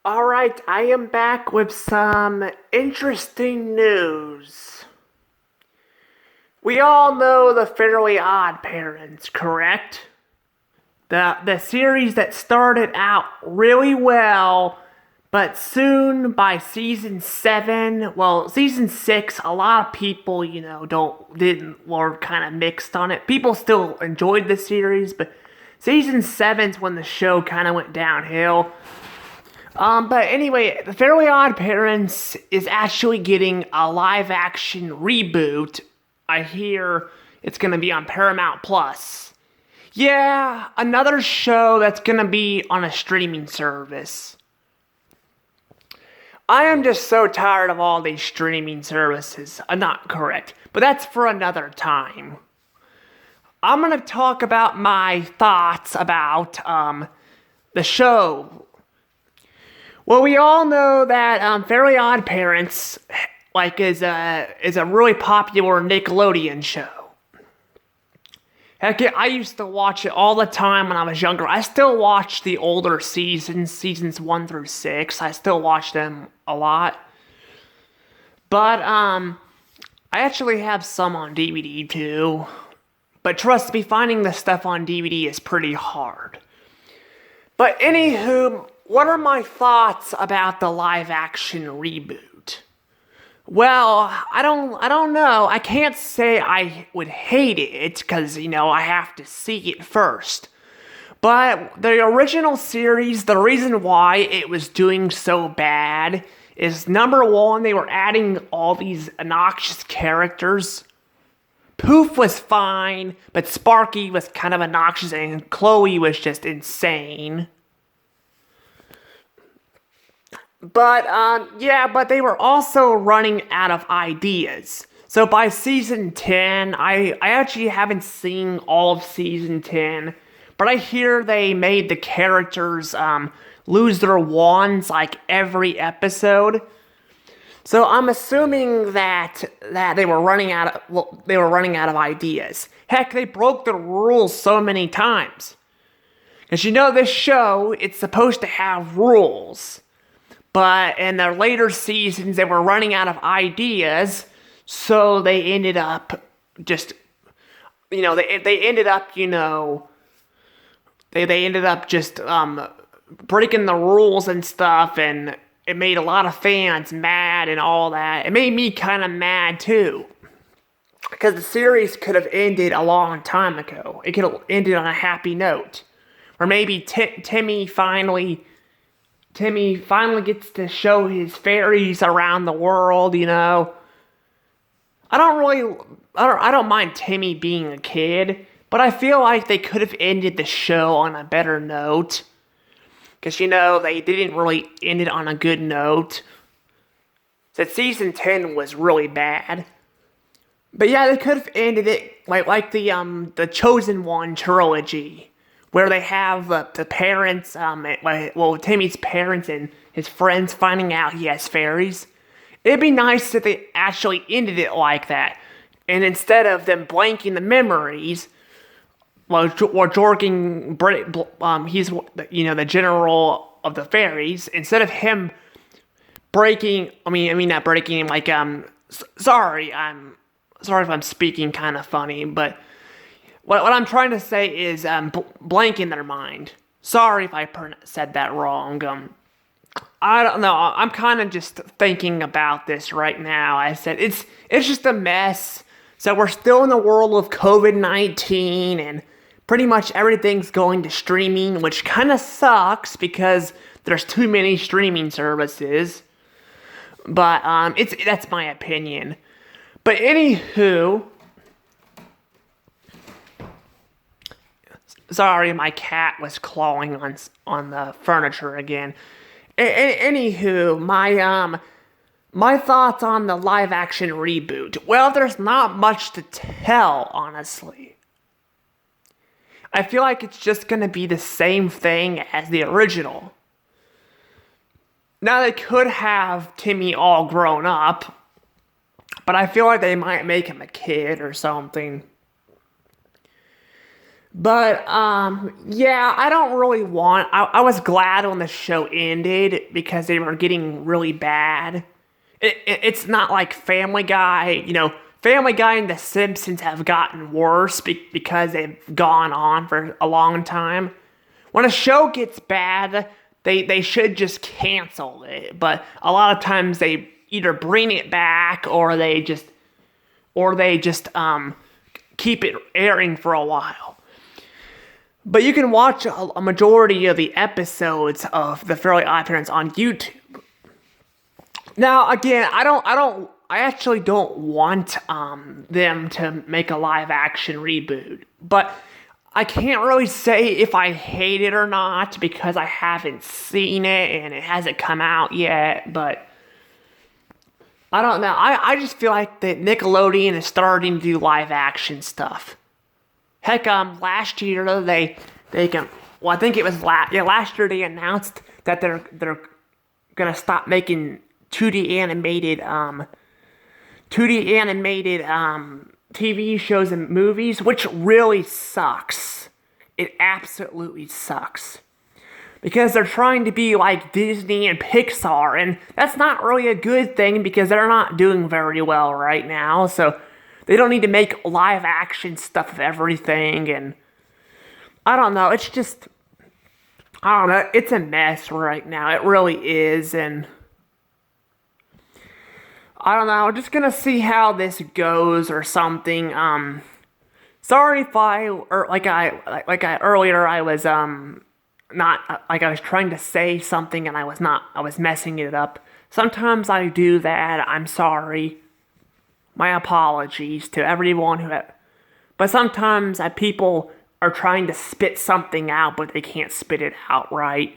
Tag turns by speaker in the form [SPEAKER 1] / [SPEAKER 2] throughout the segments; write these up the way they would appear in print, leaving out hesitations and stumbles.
[SPEAKER 1] Alright, I am back with some interesting news. We all know the Fairly OddParents, correct? The series that started out really well, but soon by season 7, well, season 6, a lot of people, were kind of mixed on it. People still enjoyed the series, but season 7's when the show kind of went downhill. But anyway, The Fairly Odd Parents is actually getting a live action reboot. I hear it's gonna be on Paramount Plus. Yeah, another show that's gonna be on a streaming service. I am just so tired of all these streaming services. Not correct, but that's for another time. I'm gonna talk about my thoughts about the show. Well, we all know that Fairly Odd Parents is a really popular Nickelodeon show. Heck, I used to watch it all the time when I was younger. I still watch the older seasons 1 through 6. I still watch them a lot. But I actually have some on DVD too. But trust me, finding the stuff on DVD is pretty hard. But anywho, what are my thoughts about the live action reboot? Well, I don't know. I can't say I would hate it because, I have to see it first. But the original series, the reason why it was doing so bad is number one, they were adding all these obnoxious characters. Poof was fine, but Sparky was kind of obnoxious and Chloe was just insane. But, but they were also running out of ideas. So by season 10, I actually haven't seen all of season 10, but I hear they made the characters, lose their wands like every episode. So I'm assuming that they were running out of ideas. Heck, they broke the rules so many times. Because this show, it's supposed to have rules. But in the later seasons, they were running out of ideas, so they ended up just, they ended up just breaking the rules and stuff, and it made a lot of fans mad and all that. It made me kind of mad too, because the series could have ended a long time ago. It could have ended on a happy note, or maybe Timmy finally gets to show his fairies around the world, I don't mind Timmy being a kid, but I feel like they could have ended the show on a better note. Because, they didn't really end it on a good note. So season 10 was really bad. But yeah, they could have ended it like the Chosen One trilogy, where they have the parents, Timmy's parents and his friends finding out he has fairies. It'd be nice if they actually ended it like that. And instead of them blanking the memories, or Jorgen, he's, the general of the fairies, instead of him not breaking him, sorry if I'm speaking kind of funny, but what I'm trying to say is blank in their mind. Sorry if I said that wrong. I don't know. I'm kind of just thinking about this right now. I said it's just a mess. So we're still in the world of COVID-19 and pretty much everything's going to streaming, which kind of sucks because there's too many streaming services. But that's my opinion. But anywho, sorry, my cat was clawing on the furniture again. Anywho, my thoughts on the live action reboot. Well, there's not much to tell, honestly. I feel like it's just gonna be the same thing as the original. Now they could have Timmy all grown up, but I feel like they might make him a kid or something. But yeah, I don't really want. I was glad when the show ended because they were getting really bad. It's not like Family Guy. Family Guy and The Simpsons have gotten worse because they've gone on for a long time. When a show gets bad, they should just cancel it. But a lot of times they either bring it back or they just keep it airing for a while. But you can watch a majority of the episodes of the Fairly OddParents on YouTube. Now, again, I actually don't want them to make a live action reboot, but I can't really say if I hate it or not because I haven't seen it and it hasn't come out yet. But I don't know. I just feel like that Nickelodeon is starting to do live action stuff. Heck, last year I think it was last year they announced that they're gonna stop making 2D animated TV shows and movies, which really sucks. It absolutely sucks. Because they're trying to be like Disney and Pixar, and that's not really a good thing because they're not doing very well right now, so they don't need to make live action stuff of everything, and I don't know, it's a mess right now, it really is, and I don't know, just gonna see how this goes or something. Sorry if earlier I was not like I was trying to say something and I was messing it up. Sometimes I do that. I'm sorry. My apologies to everyone but sometimes people are trying to spit something out, but they can't spit it out right.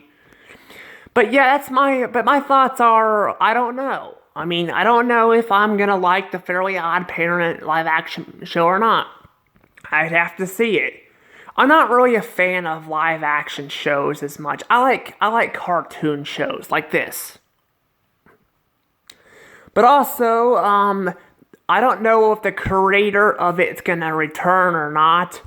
[SPEAKER 1] But yeah, but my thoughts are, I don't know. I mean, I don't know if I'm gonna like the Fairly OddParent live action show or not. I'd have to see it. I'm not really a fan of live action shows as much. I like cartoon shows like this. But also, I don't know if the creator of it's gonna return or not.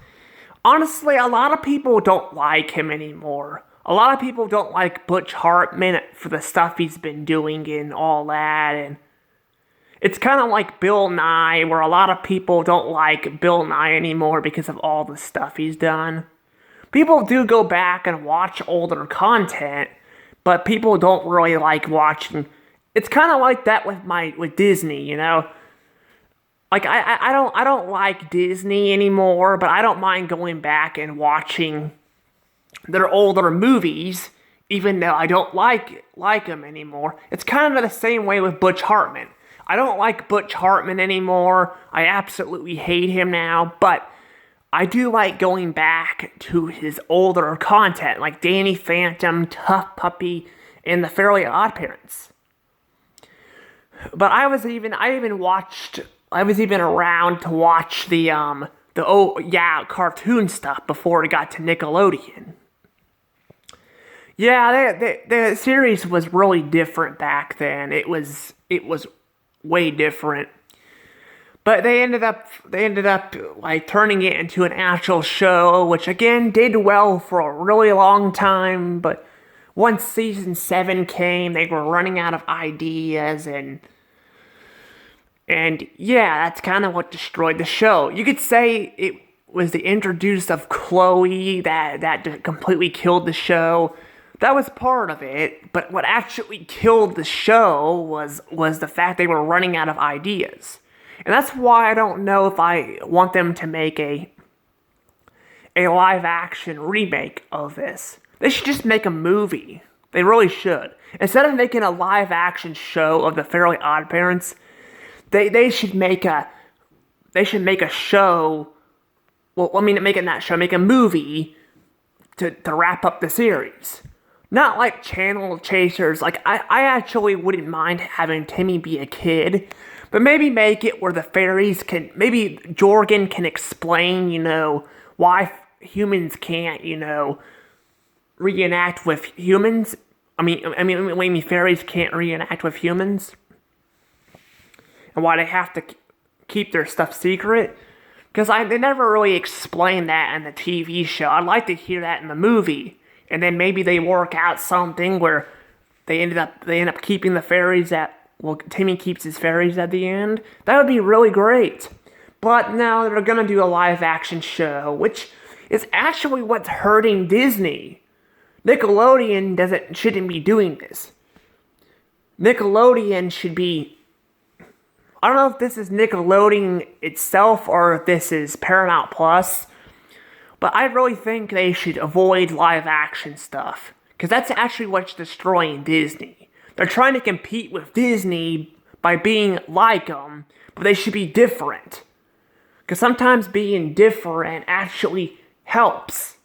[SPEAKER 1] Honestly, a lot of people don't like him anymore. A lot of people don't like Butch Hartman for the stuff he's been doing and all that, and it's kind of like Bill Nye, where a lot of people don't like Bill Nye anymore because of all the stuff he's done. People do go back and watch older content, but people don't really like watching. It's kind of like that with Disney, you know. Like I don't like Disney anymore, but I don't mind going back and watching their older movies, even though I don't like them anymore. It's kind of the same way with Butch Hartman. I don't like Butch Hartman anymore. I absolutely hate him now, but I do like going back to his older content, like Danny Phantom, Tough Puppy, and the Fairly OddParents. But I was even around to watch the cartoon stuff before it got to Nickelodeon. Yeah, the series was really different back then. It was way different. But they ended up like turning it into an actual show, which again did well for a really long time, but once season 7 came, they were running out of ideas and yeah, that's kind of what destroyed the show. You could say it was the introduce of Chloe that completely killed the show. That was part of it, but what actually killed the show was the fact they were running out of ideas. And that's why I don't know if I want them to make a live-action remake of this. They should just make a movie. They really should. Instead of making a live-action show of the Fairly OddParents, they should make a show. Well, I mean, make a movie to wrap up the series. Not like channel chasers. Like, I actually wouldn't mind having Timmy be a kid, but maybe make it where the fairies maybe Jorgen can explain, why humans can't, reenact with humans. I mean, fairies can't reenact with humans. And why they have to keep their stuff secret. Because they never really explained that in the TV show. I'd like to hear that in the movie. And then maybe they work out something where they end up keeping the fairies Timmy keeps his fairies at the end. That would be really great. But now they're gonna do a live action show, which is actually what's hurting Disney. Nickelodeon shouldn't be doing this. Nickelodeon should be... I don't know if this is Nickelodeon itself or if this is Paramount Plus, but I really think they should avoid live action stuff, because that's actually what's destroying Disney. They're trying to compete with Disney by being like them, but they should be different. Because sometimes being different actually helps.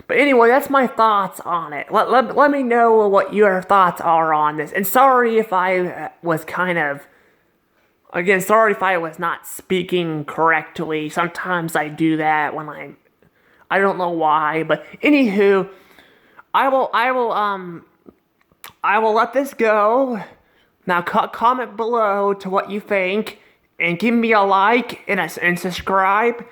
[SPEAKER 1] But anyway, that's my thoughts on it. Let me know what your thoughts are on this. And sorry if I was sorry if I was not speaking correctly. Sometimes I do that when I don't know why. But anywho, I will let this go. Now comment below to what you think. And give me a like and subscribe.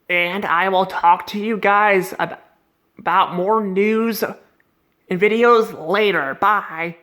[SPEAKER 1] And I will talk to you guys about more news and videos later. Bye.